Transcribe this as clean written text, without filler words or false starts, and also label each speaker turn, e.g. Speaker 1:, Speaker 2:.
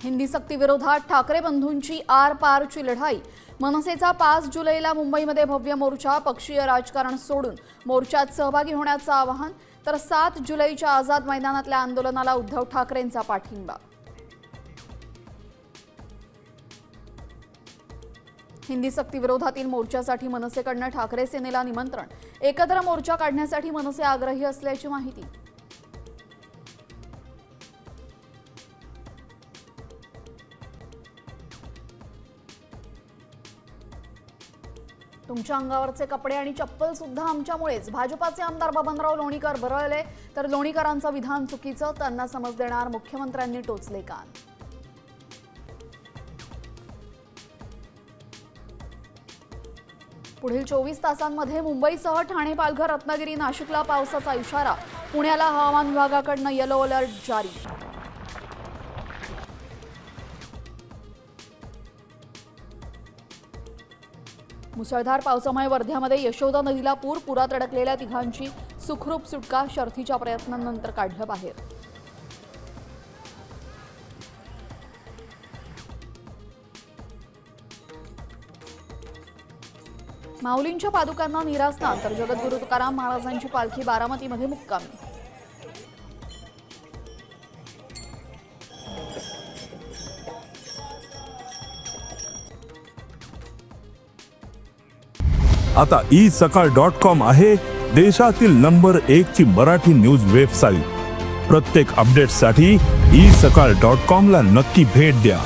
Speaker 1: हिंदी सक्ती विरोधात ठाकरे बंधूंची आर पारची लढाई। मनसेचा 5 जुलैला मुंबईमध्ये भव्य मोर्चा। पक्षीय राजकारण सोडून मोर्चात सहभागी होण्याचं आवाहन। तर 7 जुलैच्या आझाद मैदानातल्या आंदोलनाला उद्धव ठाकरेंचा पाठिंबा। हिंदी सक्ती विरोधातील मोर्चासाठी मनसेकडून ठाकरे सेनेला निमंत्रण। एकत्र मोर्चा काढण्यासाठी मनसे आग्रही असल्याची माहिती। तुमच्या अंगावरचे कपडे आणि चप्पल सुद्धा आमच्यामुळेच। भाजपाचे आमदार बबनराव लोणीकर भरळले तर लोणीकरांचं विधान चुकीचं, त्यांना समज देणार मुख्यमंत्र्यांनी टोचले कान। पुढील 24 तासांमध्ये मुंबईसह ठाणे, पालघर, रत्नागिरी, नाशिकला पावसाचा इशारा। पुण्याला हवामान विभागाकडून येलो अलर्ट जारी। मुसळधार पावसामुळे वर्ध्यामध्ये यशोदा नदीला पूर। पुरात अडकलेल्या तिघांची सुखरूप सुटका। शर्थीच्या प्रयत्नांनंतर काढलं बाहेर। माऊलींच्या पादुकांना निरासना तर जगद्गुरू तुकाराम महाराजांची पालखी बारामतीमध्ये मुक्कामी।
Speaker 2: आता isakal.com आहे देशातील नंबर 1 ची मराठी न्यूज वेबसाईट। प्रत्येक अपडेटसाठी isakal.com ला नक्की भेट द्या।